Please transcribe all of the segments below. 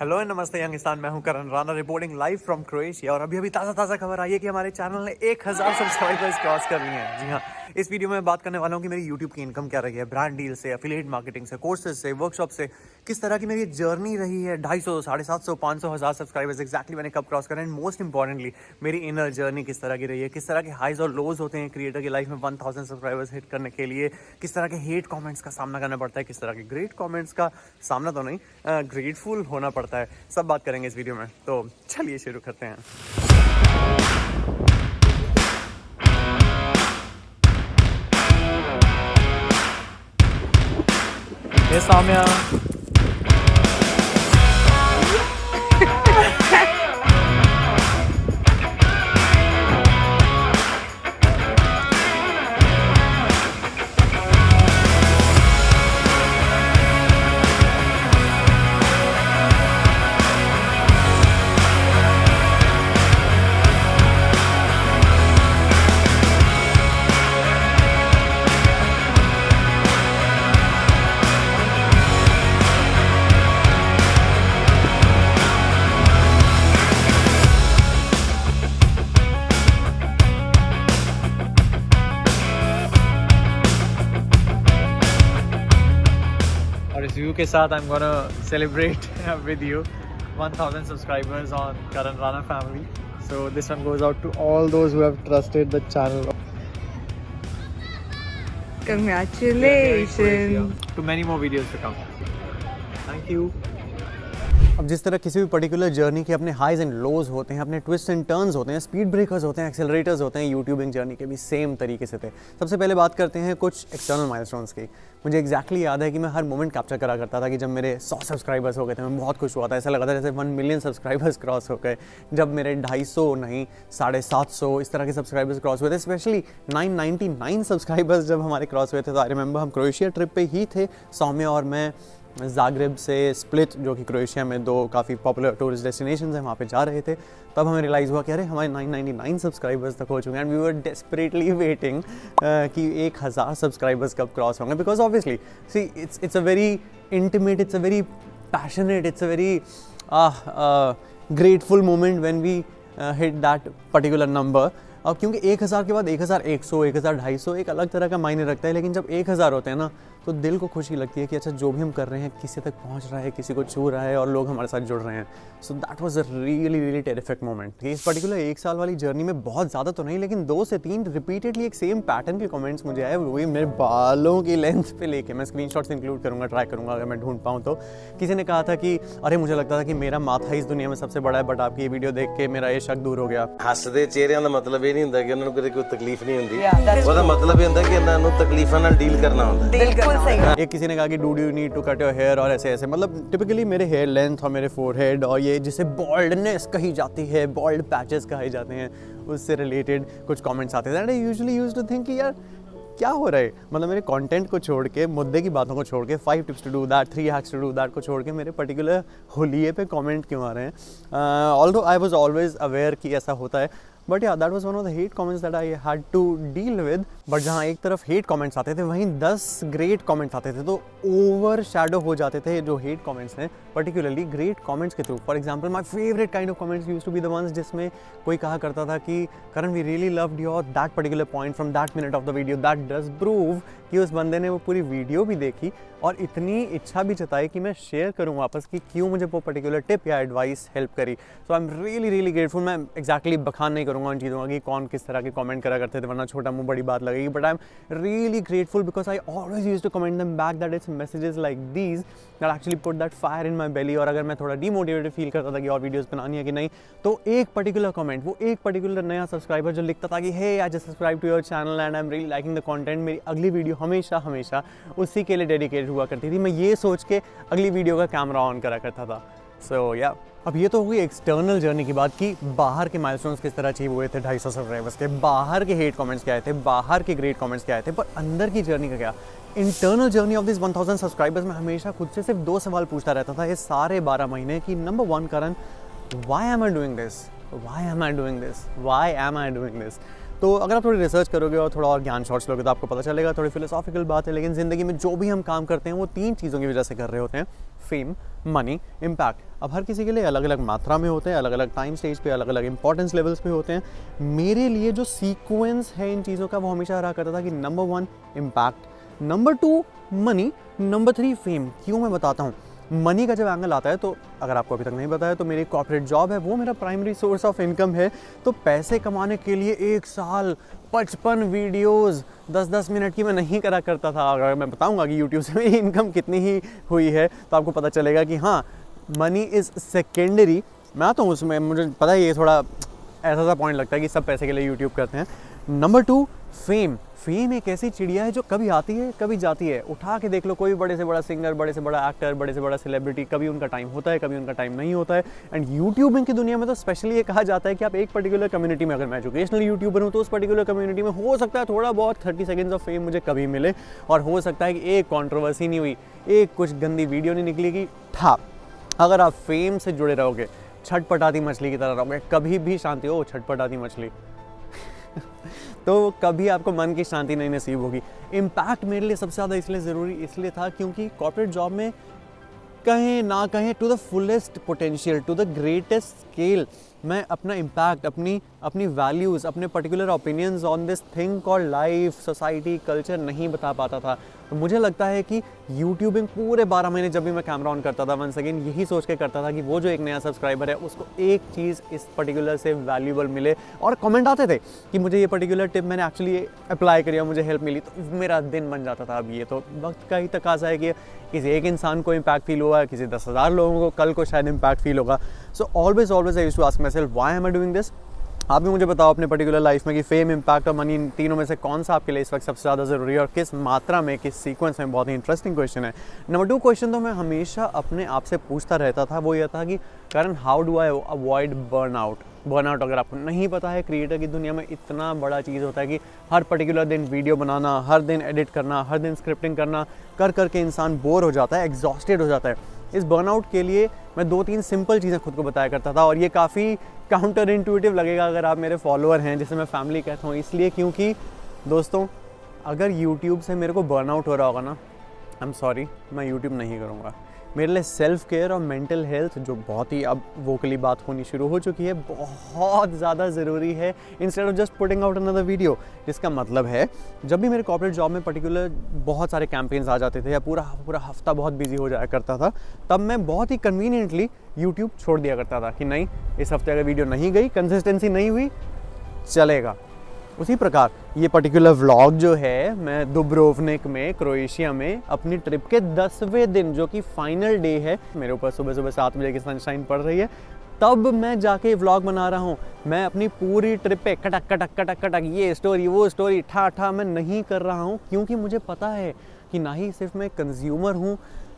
Hello and नमस्ते यंगिस्तान, मैं हूं Karan Rana reporting live from Croatia. और अभी ताज़ा खबर आई है कि हमारे चैनल ने 1000 सब्सक्राइबर्स क्रॉस कर लिए हैं। जी हाँ, इस वीडियो में बात करने वाला हूं कि मेरी यूट्यूब की इनकम क्या रही है, ब्रांड डील से, एफिलिएट मार्केटिंग से, कोर्सेज से, वर्कशॉप से, किस तरह की मेरी जर्नी रही है। 250, 750, 500, 1000 सब्सक्राइबर्स एग्जैक्टली मैंने कब क्रॉस करा, एंड मोस्ट इंपॉर्टेंटली मेरी इनर जर्नी किस तरह की रही है, किस तरह के हाइज और लोज होते हैं क्रिएटर की लाइफ में 1000 सब्सक्राइबर्स हिट करने के लिए, किस तरह के हेट कमेंट्स का सामना करना पड़ता है, किस तरह के ग्रेट कमेंट्स का सामना तो नहीं, ग्रेटफुल होना पड़ता है। सब बात करेंगे इस वीडियो में, तो चलिए शुरू करते हैं। ये साम्या और इस व्यू के साथ I am gonna celebrate with you 1000 subscribers on Karan Rana family. So this one goes out to all those who have trusted the channel. Congratulations. To many more videos to come. Thank you. अब जिस तरह किसी भी particular journey के अपने highs and lows होते हैं, अपने ट्विस्ट एंड टर्न्स होते हैं, स्पीड ब्रेकर्स होते हैं, एक्सेलरेटर्स होते हैं, यूट्यूबिंग जर्नी के भी सेम तरीके से थे। सबसे पहले बात करते हैं कुछ एक्सटर्नल माइलस्टोन्स की। मुझे एग्जैक्टली याद है कि मैं हर मोमेंट कैप्चर करा करता था कि जब मेरे 100 सब्सक्राइबर्स हो गए थे मैं बहुत खुश हुआ था। ऐसा लगा था जैसे 1 मिलियन सब्सक्राइबर्स क्रॉस हो गए। जब मेरे 250 नहीं 750 इस तरह के सब्सक्राइबर्स क्रॉस हुए थे, स्पेशली 999 सब्सक्राइबर्स जब हमारे क्रॉस हुए थे, तो आई रिमेंबर हम क्रोएशिया ट्रिप पे ही थे, सौम्या और मैं। ज़ाग्रेब से स्प्लिट, जो कि क्रोएशिया में 2 काफ़ी पॉपुलर टूरिस्ट डेस्टिनेशंस हैं, वहाँ पे जा रहे थे। तब हमें रियलाइज़ हुआ कि अरे हमारे 999 सब्सक्राइबर्स तक हो चुके हैं, and we were desperately waiting कि 1000 सब्सक्राइबर्स कब क्रॉस होंगे। Because obviously see it's a very intimate, it's a very passionate, it's a very grateful moment when we hit that particular number. अब क्योंकि 1000 के बाद 1100, 1200 एक अलग तरह का मायने रखता है, लेकिन जब 1000 होते हैं ना, तो दिल को खुशी लगती है कि अच्छा जो भी हम कर रहे हैं किसी तक पहुंच रहा है, किसी को छू रहा है और लोग हमारे साथ जुड़ रहे हैं। सो that was a really terrific moment. इस पर्टिकुलर 1 साल वाली जर्नी में बहुत ज़्यादा तो नहीं, लेकिन 2 से 3 रिपीटेडली एक सेम पैटर्न के कमेंट्स मुझे आए, वही मेरे बालों की लेंथ पे लेके। मैं स्क्रीनशॉट्स इंक्लूड करूँगा, ट्राई करूँगा अगर मैं ढूंढ पाऊँ तो। किसी ने कहा था कि अरे मुझे लगता था कि मेरा माथा इस दुनिया में सबसे बड़ा है, बट आपकी ये वीडियो देख के मेरा ये शक दूर हो गया। हੱਸਦੇ ਚਿਹਰਿਆਂ ਦਾ ਮਤਲਬ ਇਹ ਨਹੀਂ ਹੁੰਦਾ ਕਿ ਉਹਨਾਂ ਨੂੰ ਕੋਈ ਤਕਲੀਫ ਨਹੀਂ ਹੁੰਦੀ। ਉਹਦਾ ਮਤਲਬ ਇਹ ਹੁੰਦਾ ਕਿ ਇਹਨਾਂ ਨੂੰ ਤਕਲੀਫਾਂ ਨਾਲ ਡੀਲ ਕਰਨਾ ਹੁੰਦਾ। बिल्कुल सही। एक किसी ने कहा कि do you need to cut your hair, और ऐसे ऐसे, मतलब टिपिकली मेरे हेयर लेंथ और मेरे फोरहेड और ये जिसे बॉल्डनेस कही जाती है, बॉल्ड पैचेस कहे जाते हैं, उससे रिलेटेड कुछ कमेंट्स आते थे। And I usually used to think कि यार क्या हो रहा है, मतलब मेरे कंटेंट को छोड़ के, मुद्दे की बातों को छोड़ के, 5 tips to do that, 3 hacks to do that को छोड़ के मेरे पर्टिकुलर होलिये पे कमेंट क्यों आ रहे हैं। Although I was always aware कि ऐसा होता है, but yeah that was one of the hate comments that I had to deal with. But जहाँ एक तरफ हेट कमेंट्स आते थे, वहीं 10 ग्रेट कमेंट्स आते थे, तो ओवर शैडो हो जाते थे जो हेट कमेंट्स हैं, पर्टिकुलरली ग्रेट कमेंट्स के through. For example my favourite kind of comments used to be the ones जिसमें कोई कहा करता था कि Karan we really loved your that particular point from that minute of the video. That does prove कि उस बंदे ने वो पूरी वीडियो भी देखी और इतनी इच्छा भी जताई कि मैं शेयर करूँ वापस कि क्यों मुझे वो पर्टिकुलर टिप या एडवाइस हेल्प करी। सो आई एम रियली ग्रेटफुल। मैं एग्जैक्टली बखान नहीं करूँगा उन चीज़ों का कि कौन किस तरह के कमेंट करा करते थे, वरना छोटा मुँह बड़ी बात लगेगी। But I am really grateful because I always used to comment them back that it's messages like these that actually put that fire in my belly. और अगर मैं थोड़ा डीमोटिवेटेड फील करता था कि और वीडियोज़ बनानी है कि नहीं, तो एक पर्टिकुलर कमेंट, वो एक पर्टिकुलर नया सब्सक्राइबर जो लिखता था कि hey I just subscribe to your channel and I am really liking the content, मेरी अगली वीडियो हमेशा उसी के लिए डेडिकेटेड हुआ करती थी। मैं ये सोच के अगली वीडियो का कैमरा ऑन करा करता था। सो या अब ये तो हुई एक्सटर्नल जर्नी की बात कि बाहर के माइलस्टोन्स किस तरह अचीव हुए थे 250 सब्सक्राइबर्स के, बाहर के हेट कमेंट्स क्या आए थे, बाहर के ग्रेट कमेंट्स क्या आए थे, पर अंदर की जर्नी का क्या। Internal journey of this 1000 subscribers में हमेशा खुद से सिर्फ 2 सवाल पूछता रहता था ये सारे 12 महीने कि number 1 Karan, why am I doing this, why am I doing this, why am I doing this. तो अगर आप थोड़ी रिसर्च करोगे और थोड़ा और ज्ञान शॉर्ट्स लोगे तो आपको पता चलेगा, थोड़ी फिलोसॉफिकल बात है, लेकिन ज़िंदगी में जो भी हम काम करते हैं वो 3 चीज़ों की वजह से कर रहे होते हैं, फेम, मनी, इम्पैक्ट। अब हर किसी के लिए अलग अलग मात्रा में होते हैं, अलग अलग टाइम स्टेज पे, अलग अलग इंपॉर्टेंस लेवल्स पे होते हैं। मेरे लिए जो सीक्वेंस है इन चीज़ों का वो हमेशा रहा करता था कि number 1 impact, number 2 money, number 3 fame. क्यों, मैं बताता हूँ। मनी का जब एंगल आता है तो अगर आपको अभी तक नहीं पता है तो मेरी कॉर्पोरेट जॉब है, वो मेरा प्राइमरी सोर्स ऑफ इनकम है। तो पैसे कमाने के लिए 1 साल 55 वीडियोस 10-10 मिनट की मैं नहीं करा करता था। अगर मैं बताऊंगा कि यूट्यूब से मेरी इनकम कितनी ही हुई है तो आपको पता चलेगा कि हाँ, मनी इज़ सेकेंडरी। मैं आता हूँ उसमें, मुझे पता है ये थोड़ा ऐसा सा पॉइंट लगता है कि सब पैसे के लिए यूट्यूब करते हैं। Number 2 fame. फेम एक ऐसी चिड़िया है जो कभी आती है कभी जाती है। उठा के देख लो, कोई बड़े से बड़ा सिंगर, बड़े से बड़ा एक्टर, बड़े से बड़ा सेलिब्रिटी, कभी उनका टाइम होता है, कभी उनका टाइम नहीं होता है। एंड यूट्यूबिंग की दुनिया में तो स्पेशली ये कहा जाता है कि आप एक पर्टिकुलर कम्युनिटी में, अगर मैं एजुकेशनल यूट्यूबर हूँ तो उस पर्टिकुलर कम्युनिटी में हो सकता है थोड़ा बहुत 30 सेकेंड्स ऑफ फेम मुझे कभी मिले, और हो सकता है कि एक कॉन्ट्रोवर्सी नहीं हुई, एक कुछ गंदी वीडियो नहीं निकलेगी, था। अगर आप फेम से जुड़े रहोगे, छटपटाती मछली की तरह रहोगे, कभी भी शांति हो, छटपटाती मछली तो कभी आपको मन की शांति नहीं नसीब होगी। इम्पैक्ट मेरे लिए सबसे ज़्यादा इसलिए ज़रूरी इसलिए था क्योंकि कॉर्पोरेट जॉब में कहें ना कहें to the fullest potential, to the greatest scale, मैं अपना इम्पैक्ट, अपनी वैल्यूज़, अपने particular opinions on this thing called life, society, culture नहीं बता पाता था। तो मुझे लगता है कि यूट्यूबिंग पूरे 12 महीने जब भी मैं कैमरा ऑन करता था, वंस अगेन यही सोच के करता था कि वो जो एक नया सब्सक्राइबर है उसको एक चीज़ इस पर्टिकुलर से वैल्यूबल मिले। और कमेंट आते थे कि मुझे ये पर्टिकुलर टिप मैंने एक्चुअली अप्लाई करी, मुझे हेल्प मिली, तो मेरा दिन बन जाता था। अब ये तो वक्त का ही तकाज़ा है कि किसी एक इंसान को इम्पैक्ट फील हुआ है, किसी 10,000 लोगों को कल को शायद इम्पैक्ट फील होगा। So always I used to ask myself, why am I doing this. आप भी मुझे बताओ अपने पर्टिकुलर लाइफ में कि फेम, इम्पैक्ट और मनी, इन तीनों में से कौन सा आपके लिए इस वक्त सबसे ज़्यादा ज़रूरी है और किस मात्रा में, किस सीक्वेंस में। बहुत ही इंटरेस्टिंग क्वेश्चन है। नंबर 2 क्वेश्चन तो मैं हमेशा अपने आप से पूछता रहता था, वो यह था कि कारण how do I avoid burnout. Burnout अगर आपको नहीं पता है, क्रिएटर की दुनिया में इतना बड़ा चीज़ होता है कि हर पर्टिकुलर दिन वीडियो बनाना, हर दिन एडिट करना, हर दिन स्क्रिप्टिंग करना, कर करके इंसान बोर हो जाता है, एग्जॉस्टेड हो जाता है। इस बर्नआउट के लिए मैं 2-3 सिंपल चीज़ें खुद को बताया करता था, और ये काफ़ी काउंटर इंट्यूटिव लगेगा अगर आप मेरे फॉलोअर हैं, जिसे मैं फैमिली कहता हूँ, इसलिए क्योंकि दोस्तों अगर यूट्यूब से मेरे को बर्नआउट हो रहा होगा ना, आई एम सॉरी, मैं यूट्यूब नहीं करूँगा। मेरे लिए सेल्फ केयर और मेंटल हेल्थ, जो बहुत ही अब वोकली बात होनी शुरू हो चुकी है, बहुत ज़्यादा ज़रूरी है, instead of just putting out another video. जिसका मतलब है जब भी मेरे कॉर्पोरेट जॉब में पर्टिकुलर बहुत सारे कैंपेन्स आ जाते थे या पूरा हफ्ता बहुत बिजी हो जाया करता था, तब मैं बहुत ही कन्वीनियंटली यूट्यूब छोड़ दिया करता था कि नहीं, इस हफ्ते अगर वीडियो नहीं गई, कंसिस्टेंसी नहीं हुई, चलेगा। उसी प्रकार ये पर्टिकुलर व्लॉग जो है, मैं दुब्रोवनिक में, क्रोएशिया में अपनी ट्रिप के 10वें दिन, जो कि फाइनल डे है, मेरे ऊपर सुबह 7 बजे की सनशाइन पड़ रही है, तब मैं जाके व्लॉग बना रहा हूँ। मैं अपनी पूरी ट्रिप पे कटक कटक कटक कटक ये स्टोरी वो स्टोरी ठा मैं नहीं कर रहा हूँ, क्योंकि मुझे पता है कि ना ही सिर्फ मैं कंज्यूमर हूँ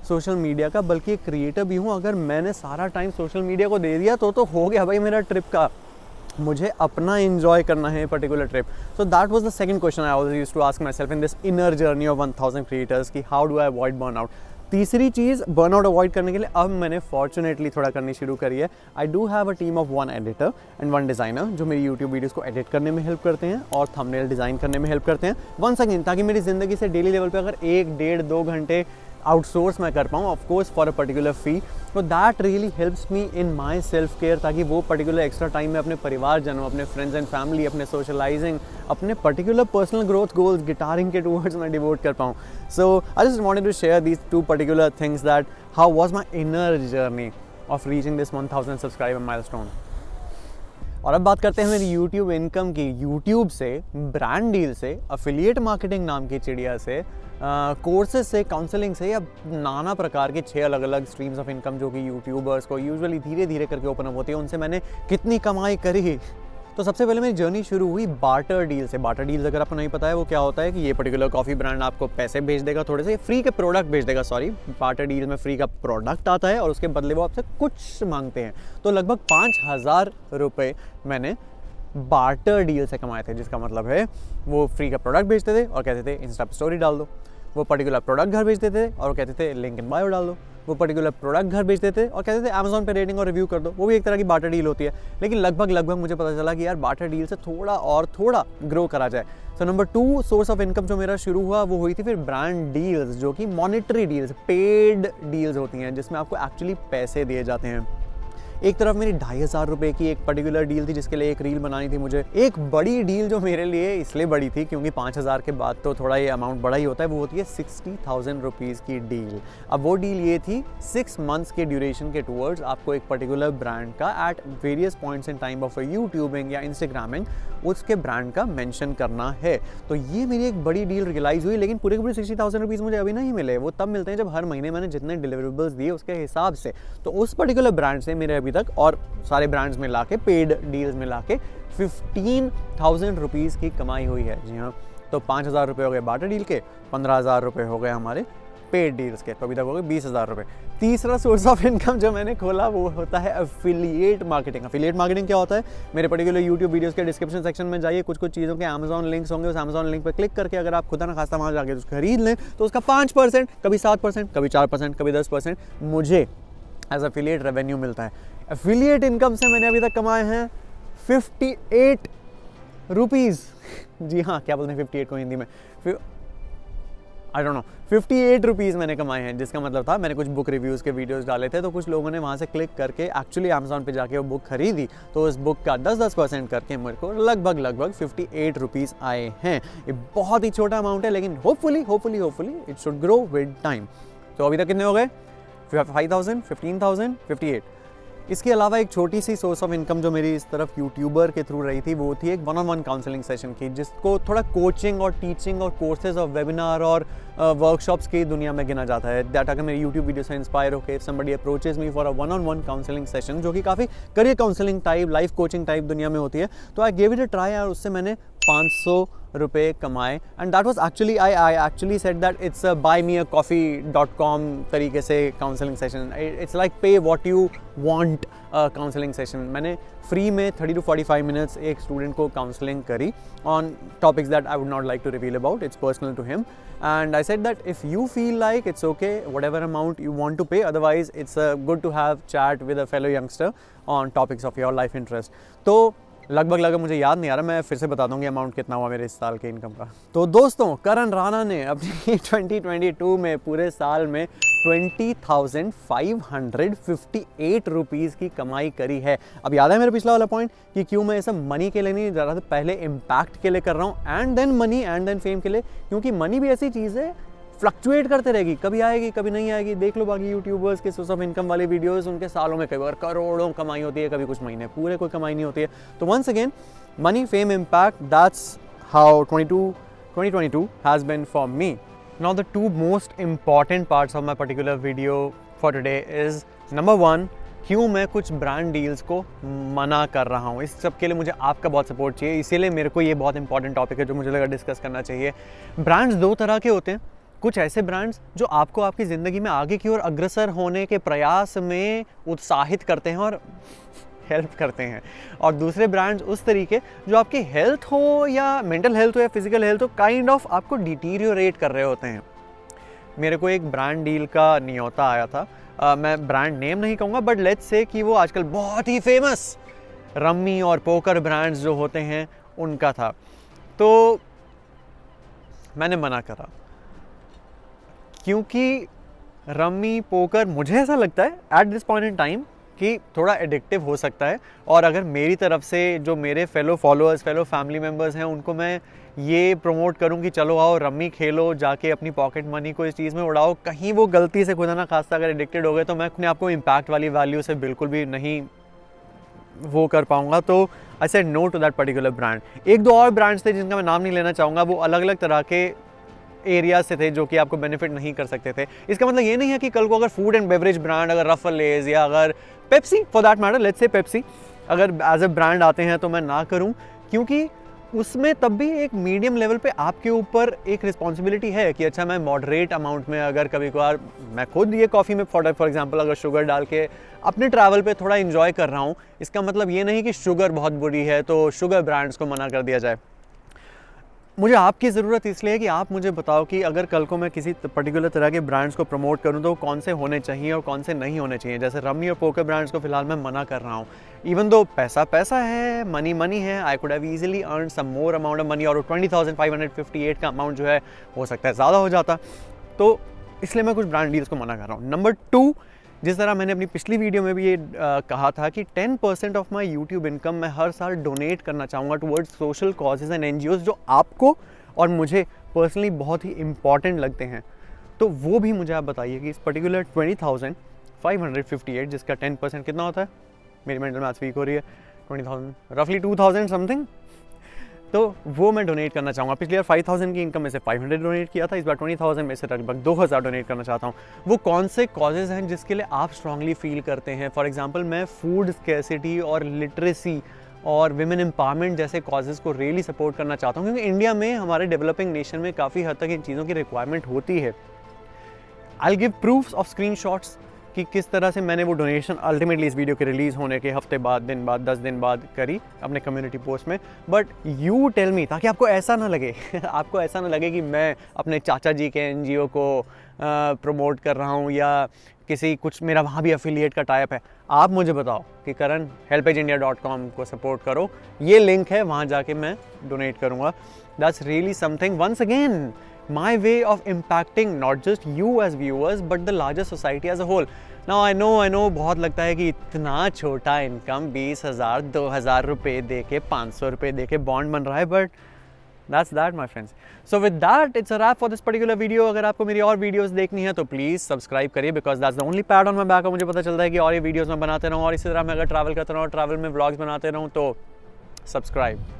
सोशल मीडिया का, बल्कि एक क्रिएटर भी हूँ। अगर मैंने सारा टाइम सोशल मीडिया को दे दिया तो हो गया भाई मेरा ट्रिप का। मुझे अपना एंजॉय करना है particular trip. So that was the second question I always used to ask myself in this inner journey of 1000 creators कि how do I avoid burnout. तीसरी चीज़ बर्नआउट अवॉइड करने के लिए अब मैंने फॉर्चुनेटली थोड़ा करनी शुरू करी है। I do have a team of 1 editor and 1 designer जो मेरी यूट्यूब वीडियोस को एडिट करने में हेल्प करते हैं और थंबनेल डिज़ाइन करने में हेल्प करते हैं। वंस अगेन, ताकि मेरी ज़िंदगी से डेली लेवल पे अगर 1, 1.5, 2 घंटे आउटसोर्स मैं कर पाऊँ, of course for a particular fee. तो that really helps me in my self care, ताकि वो पर्टिकुलर एक्स्ट्रा टाइम में अपने परिवारजनों, अपने फ्रेंड्स एंड फैमिली, अपने सोशलाइजिंग, अपने particular personal growth goals, guitaring के टूवर्ड्स मैं डिवोट कर पाऊँ। So I just wanted to share these 2 particular things, that how was my inner journey of reaching this 1000 subscriber milestone. और अब बात करते हैं मेरी यूट्यूब इनकम की। यूट्यूब से, ब्रांड डील से, अफिलिएट मार्केटिंग नाम की चिड़िया से, कोर्सेज से, काउंसलिंग से, या नाना प्रकार के 6 अलग अलग स्ट्रीम्स ऑफ इनकम जो कि यूट्यूबर्स को यूजुअली धीरे धीरे करके ओपन अप होती है, उनसे मैंने कितनी कमाई करी। तो सबसे पहले मेरी जर्नी शुरू हुई बार्टर डील से। बार्टर डील्स अगर आपको नहीं पता है वो क्या होता है कि ये पर्टिकुलर कॉफ़ी ब्रांड आपको पैसे भेज देगा, थोड़े से फ्री के प्रोडक्ट भेज देगा, सॉरी, बार्टर डील में फ्री का प्रोडक्ट आता है और उसके बदले वो आपसे कुछ मांगते हैं। तो लगभग 5000 रुपये मैंने बार्टर डील से कमाए थे, जिसका मतलब है वो फ्री का प्रोडक्ट भेजते थे और कहते थे इंस्टा पे स्टोरी डाल दो। वो पर्टिकुलर प्रोडक्ट घर भेजते थे और वो कहते थे लिंक इन बायो डाल दो। वो पर्टिकुलर प्रोडक्ट घर भेजते थे और कहते थे अमेजोन पे रेटिंग और रिव्यू कर दो, वो भी एक तरह की बार्टर डील होती है। लेकिन लगभग मुझे पता चला कि यार बार्टर डील से थोड़ा ग्रो करा जाए। So number 2 source of income जो मेरा शुरू हुआ वो हुई थी फिर ब्रांड डील्स, जो कि मॉनेटरी डील्स, पेड डील्स होती हैं, जिसमें आपको एक्चुअली पैसे दिए जाते हैं। एक तरफ मेरी 2500 रुपये की एक पर्टिकुलर डील थी जिसके लिए एक रील बनानी थी मुझे। एक बड़ी डील जो मेरे लिए इसलिए बड़ी थी क्योंकि 5000 के बाद तो थोड़ा ये अमाउंट बड़ा ही होता है, वो होती है 60,000 रुपीज़ की डील। अब वो डील ये थी 6 मंथ्स के ड्यूरेशन के टूवर्ड्स आपको एक पर्टिकुलर ब्रांड का at various points in time of YouTubing या इंस्टाग्रामिंग उसके ब्रांड का मेंशन करना है। तो ये मेरी एक बड़ी डील रियलाइज़ हुई, लेकिन पूरे के पूरे 60,000 रुपीज़ मुझे अभी नहीं मिले, वो तब मिलते हैं जब हर महीने मैंने जितने डिलीवरेबल्स दिए उसके हिसाब से। तो उस पर्टिकुलर ब्रांड से मेरे अभी तक और सारे ब्रांड्स में लाके पेड डील्स में लाके 15,000 रुपीज़ की कमाई हुई है। जी हाँ, तो 5,000 रुपये हो गए बार्टर डील के, 15,000 रुपये हो गए हमारे पेड डील्स के, तो अभी तक हो गए 20,000 रुपये। तीसरा सोर्स ऑफ इनकम जो मैंने खोला वो होता है एफिलिएट मार्केटिंग। एफिलिएट मार्केटिंग क्या होता है? मेरे पर्टिकुलर यूट्यूब वीडियोस के डिस्क्रिप्शन सेक्शन में जाइए, कुछ चीज़ों के अमेजॉन लिंक्स होंगे, उस अमेजॉन लिंक पर क्लिक करके अगर आप खुदा ना खास्ता वहाँ जाके खरीद लें तो उसका 5%, कभी 7%, कभी 4%, कभी 10% मुझे एज एफिलिएट रेवेन्यू मिलता है। एफिलिएट इनकम से मैंने अभी तक कमाए हैं 58 रुपीज़। जी हाँ, क्या बोलते हैं 58 को हिंदी में? आई डोंट नो, 58 रुपीज़ मैंने कमाए हैं, जिसका मतलब था मैंने कुछ बुक रिव्यूज़ के वीडियोस डाले थे, तो कुछ लोगों ने वहाँ से क्लिक करके एक्चुअली अमेजोन पे जाके वो बुक खरीदी, तो उस बुक का 10% करके मेरे को लगभग 58 रुपीज़ आए हैं। ये बहुत ही छोटा अमाउंट है, लेकिन hopefully it should grow with time. तो अभी तक कितने हो गए? 5,000, 15,000, 58। इसके अलावा एक छोटी सी सोर्स ऑफ इनकम जो मेरी इस तरफ यूट्यूबर के थ्रू रही थी वो थी एक 1-on-1 काउंसलिंग सेशन की, जिसको थोड़ा कोचिंग और टीचिंग और कोर्सेज और वेबिनार और वर्कशॉप्स की दुनिया में गिना जाता है। दैट अगर मेरी यूट्यूब वीडियो से इंस्पायर होकर somebody approaches me for a 1-on-1 counselling session, जो कि काफ़ी career counselling type, life coaching type दुनिया में होती है, तो I give it a try और उससे मैंने 500 रुपये कमाए। And that was actually I actually said that it's buymeacoffee.com तरीके से काउंसलिंग सेशन। इट्स लाइक पे what you want counselling session. मैंने फ्री में 30 to 45 मिनट्स एक स्टूडेंट को काउंसलिंग करी on topics that I would not like to reveal about, it's personal to him, and I said that if you feel like it's okay, whatever amount you want to pay, otherwise it's good to have chat with a fellow youngster on topics of your life interest। तो लगभग मुझे याद नहीं आ रहा, मैं फिर से बता दूंगी अमाउंट कितना हुआ मेरे इस साल के इनकम का। तो दोस्तों, करण राणा ने अपनी 2022 में पूरे साल में 20,558 रुपीज़ की कमाई करी है। अब याद है मेरा पिछला वाला पॉइंट कि क्यों मैं ये सब मनी के लिए नहीं जा रहा था, पहले इम्पैक्ट के लिए कर रहा हूँ, and then money and then fame के लिए, क्योंकि मनी भी ऐसी चीज़ है फ्लक्चुएट करते रहेगी, कभी आएगी कभी नहीं आएगी। देख लो बाकी यूट्यूबर्स के सोर्स ऑफ इनकम वाले वीडियोस, उनके सालों में कई बार करोड़ों कमाई होती है, कभी कुछ महीने पूरे कोई कमाई नहीं होती है। तो once again money, fame, impact, that's how 2022 has been for me. Now the two most important parts of my particular video for today is number 1, क्यों मैं कुछ ब्रांड डील्स को मना कर रहा हूँ। इस सब के लिए मुझे आपका बहुत सपोर्ट चाहिए, इसीलिए मेरे को ये बहुत इंपॉर्टेंट टॉपिक है जो मुझे लगा डिस्कस करना चाहिए। ब्रांड्स 2 तरह के होते हैं, कुछ ऐसे ब्रांड्स जो आपको आपकी ज़िंदगी में आगे की ओर अग्रसर होने के प्रयास में उत्साहित करते हैं और हेल्प करते हैं, और दूसरे ब्रांड्स उस तरीके जो आपकी हेल्थ हो या मेंटल हेल्थ हो या फिजिकल हेल्थ हो, काइंड ऑफ आपको डिटीरियोरेट कर रहे होते हैं। मेरे को एक ब्रांड डील का न्योता आया था, मैं ब्रांड नेम नहीं कहूँगा, बट लेट्स से कि वो आजकल बहुत ही फेमस रम्मी और पोकर ब्रांड्स जो होते हैं उनका था। तो मैंने मना करा, क्योंकि रम्मी पोकर मुझे ऐसा लगता है at this point in time कि थोड़ा एडिक्टिव हो सकता है, और अगर मेरी तरफ से जो मेरे fellow followers, fellow family members हैं, उनको मैं ये प्रमोट करूं कि चलो आओ रम्मी खेलो, जाके अपनी पॉकेट मनी को इस चीज़ में उड़ाओ, कहीं वो गलती से खुदा ना खास्ता अगर एडिक्टेड हो गए तो मैं अपने आप को इम्पैक्ट वाली वैल्यू से बिल्कुल भी नहीं वो कर पाऊँगा। तो I said no to that particular brand. 1-2 और ब्रांड्स थे जिनका मैं नाम नहीं लेना चाहूँगा, वो अलग अलग तरह के एरियाज से थे जो कि आपको बेनिफिट नहीं कर सकते थे। इसका मतलब ये नहीं है कि कल को अगर फूड एंड बेवरेज ब्रांड, अगर रफल लेज या अगर Pepsi for that matter, let's say Pepsi अगर एज ए ब्रांड आते हैं तो मैं ना करूं, क्योंकि उसमें तब भी एक मीडियम लेवल पे आपके ऊपर एक रिस्पॉन्सिबिलिटी है कि अच्छा मैं मॉडरेट अमाउंट में, अगर कभी कभार मैं खुद ये कॉफ़ी में फॉर एग्जांपल अगर शुगर डाल के अपने ट्रैवल पे थोड़ा इन्जॉय कर रहा हूँ, इसका मतलब ये नहीं कि शुगर बहुत बुरी है तो शुगर ब्रांड्स को मना कर दिया जाए। मुझे आपकी ज़रूरत इसलिए है कि आप मुझे बताओ कि अगर कल को मैं किसी पर्टिकुलर तरह के ब्रांड्स को प्रमोट करूं तो कौन से होने चाहिए और कौन से नहीं होने चाहिए। जैसे रमी और पोकर ब्रांड्स को फिलहाल मैं मना कर रहा हूं, इवन दो पैसा पैसा है, मनी मनी है, I could have easily earn some more amount of money, और 20,558 का अमाउंट जो है हो सकता है ज़्यादा हो जाता, तो इसलिए मैं कुछ ब्रांड डील्स को मना कर रहा हूँ। नंबर 2, जिस तरह मैंने अपनी पिछली वीडियो में भी ये कहा था कि 10% ऑफ माई यूट्यूब इनकम मैं हर साल डोनेट करना चाहूँगा towards social causes and NGOs जो आपको और मुझे पर्सनली बहुत ही इंपॉर्टेंट लगते हैं। तो वो भी मुझे आप बताइए कि इस पर्टिकुलर 20,558 जिसका 10% कितना होता है, मेरी मेंटल मैथ्स वीक हो रही है, 20,000 रफली 2,000 समथिंग, तो वो मैं डोनेट करना चाहूँगा। पिछली बार 5,000 की इनकम में से 500 डोनेट किया था, इस बार 20,000 में से लगभग 2,000 डोनेट करना चाहता हूँ। वो कौन से कॉजेज़ हैं जिसके लिए आप स्ट्रांगली फील करते हैं? फॉर एग्जांपल मैं फूड स्कैर्सिटी और लिटरेसी और विमेन एम्पावरमेंट जैसे कॉजेज़ को रियली सपोर्ट करना चाहता हूँ, क्योंकि इंडिया में, हमारे डेवलपिंग नेशन में काफ़ी हद तक इन चीज़ों की रिक्वायरमेंट होती है। I will give proofs of screenshots कि किस तरह से मैंने वो डोनेशन अल्टीमेटली इस वीडियो के रिलीज़ होने के हफ्ते बाद, दिन बाद, 10 दिन बाद करी अपने कम्युनिटी पोस्ट में। बट यू टेल मी, ताकि आपको ऐसा ना लगे आपको ऐसा ना लगे कि मैं अपने चाचा जी के NGO को प्रमोट कर रहा हूँ या किसी कुछ मेरा वहाँ भी अफिलिएट का टाइप है। आप मुझे बताओ कि करण helpageIndia.com को सपोर्ट करो, ये लिंक है, वहाँ जाके मैं डोनेट करूँगा। That's really something, once again my way of impacting not just you as viewers but the larger society as a whole. Now I know बहुत लगता है कि इतना छोटा इनकम 20,000 2,000 रुपये दे के 500 रुपये दे के बॉन्ड बन रहा है, but that's that my friends. So with that it's a wrap for this particular video. अगर आपको मेरी और वीडियोस देखनी है तो प्लीज़ सब्सक्राइब करिए, because that's the only pad on my back. मुझे पता चलता है कि और ये वीडियोज़ मैं बनाते रहूँ और इसी तरह मैं अगर ट्रैवल करता रहूँ और ट्रैवल में व्लॉग्स बनाते रहूँ, तो सब्सक्राइब।